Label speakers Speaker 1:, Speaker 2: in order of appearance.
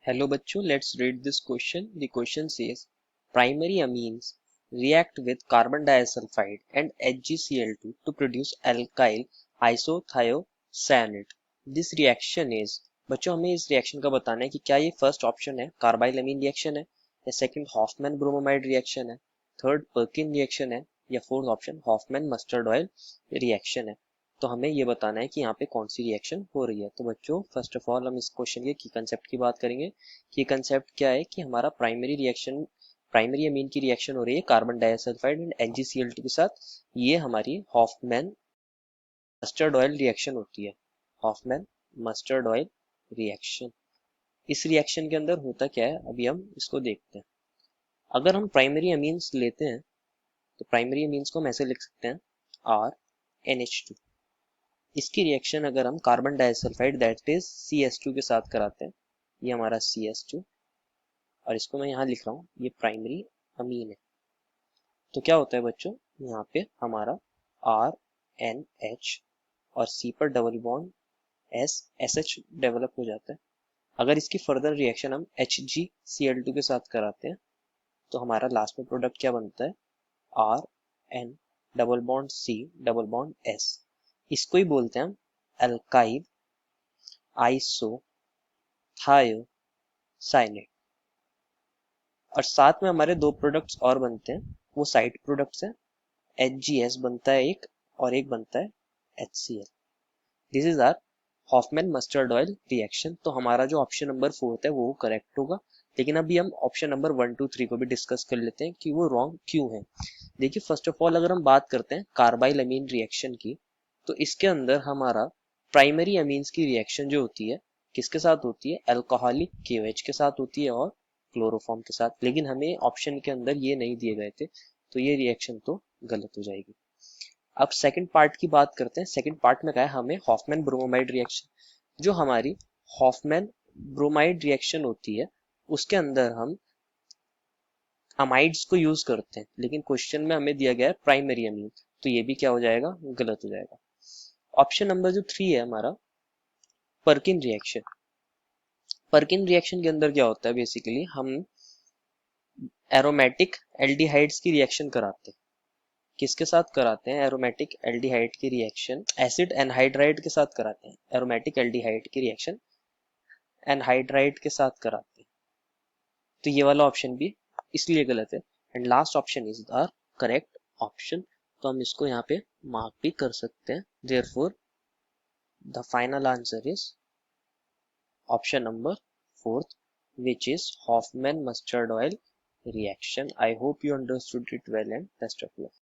Speaker 1: Hello bachcho, let's read this question. The question says primary amines react with carbon disulfide and HgCl2 to produce alkyl isothiocyanate. This reaction is बच्चों हमें इस reaction का बताना है कि क्या ये फर्स्ट ऑप्शन है कार्बाइल अमीन रिएक्शन है या सेकंड हॉफमैन ब्रोमोमाइड रिएक्शन है, थर्ड पर्किन रिएक्शन है या fourth option Hofmann mustard oil reaction है। तो हमें ये बताना है कि यहाँ पे कौन सी रिएक्शन हो रही है। तो बच्चों फर्स्ट ऑफ ऑल हम इस क्वेश्चन के की कंसेप्ट की बात करेंगे कि कंसेप्ट क्या है कि हमारा प्राइमरी अमीन की रिएक्शन हो रही है कार्बन डाइसल्फाइड एंड NgCl2 के साथ। ये हमारी हॉफमैन मस्टर्ड ऑयल रिएक्शन होती है, हॉफमैन मस्टर्ड ऑयल रिएक्शन। इस रिएक्शन के अंदर होता क्या है अभी हम इसको देखते हैं। अगर हम प्राइमरी अमीन्स लेते हैं तो प्राइमरी अमीन्स को हम ऐसे लिख सकते हैं RNH2। इसकी रिएक्शन अगर हम carbon disulphide that is CS2 के साथ कराते हैं, ये हमारा CS2 और इसको मैं यहाँ लिख रहा हूँ, ये प्राइमरी अमीन है। तो क्या होता है बच्चों, यहाँ पे हमारा RNH और C पर डबल बॉन्ड SH डेवलप हो जाता है। अगर इसकी फर्दर रिएक्शन हम HgCl2 के साथ कराते हैं तो हमारा लास्ट में प्रोडक्ट क्या बनता है, RN double bond C double bond S। इसको ही बोलते हैं हम अल्काइल आइसोथायोसाइनेट। और साथ में हमारे दो प्रोडक्ट्स और बनते हैं, वो साइड प्रोडक्ट्स हैं। HgS बनता है एक और एक बनता है HCl। This is our Hofmann mustard oil reaction. तो हमारा जो ऑप्शन नंबर 4 है वो करेक्ट होगा। लेकिन अभी हम ऑप्शन नंबर 1, 2, 3 को भी डिस्कस कर लेते हैं कि वो रॉन्ग क्यों है। देखिए फर्स्ट ऑफ ऑल अगर हम बात करते हैं कार्बाइल अमीन रिएक्शन की, तो इसके अंदर हमारा प्राइमरी अमीन्स की रिएक्शन जो होती है किसके साथ होती है, अल्कोहलिक KOH के साथ होती है और क्लोरोफॉर्म के साथ। लेकिन हमें ऑप्शन के अंदर ये नहीं दिए गए थे, तो ये रिएक्शन तो गलत हो जाएगी। अब सेकंड पार्ट की बात करते हैं। सेकंड पार्ट में क्या है, हमें हॉफमैन ब्रोमाइड रिएक्शन, जो हमारी हॉफमैन ब्रोमाइड रिएक्शन होती है उसके अंदर हम अमाइड्स को यूज करते हैं, लेकिन क्वेश्चन में हमें दिया गया है प्राइमरी अमीन, तो ये भी क्या हो जाएगा, गलत हो जाएगा। ऑप्शन नंबर जो 3 है हमारा पर्किन रिएक्शन। पर्किन रिएक्शन के अंदर क्या होता है, बेसिकली हम एरोमेटिक एल्डिहाइड्स की रिएक्शन कराते हैं। किसके साथ कराते हैं, एरोमेटिक एल्डिहाइड की रिएक्शन एसिड एनहाइड्राइड के साथ कराते हैं। एरोमेटिक एल्डिहाइड की रिएक्शन एनहाइड्राइड के साथ कराते हैं। तो ये वाला ऑप्शन भी इसलिए गलत है। And last option is the correct option. तो हम इसको यहाँ पे मार्क भी कर सकते हैं। Therefore the final answer is option number 4th, which is Hoffman mustard oil reaction. I hope you understood it well and best of luck.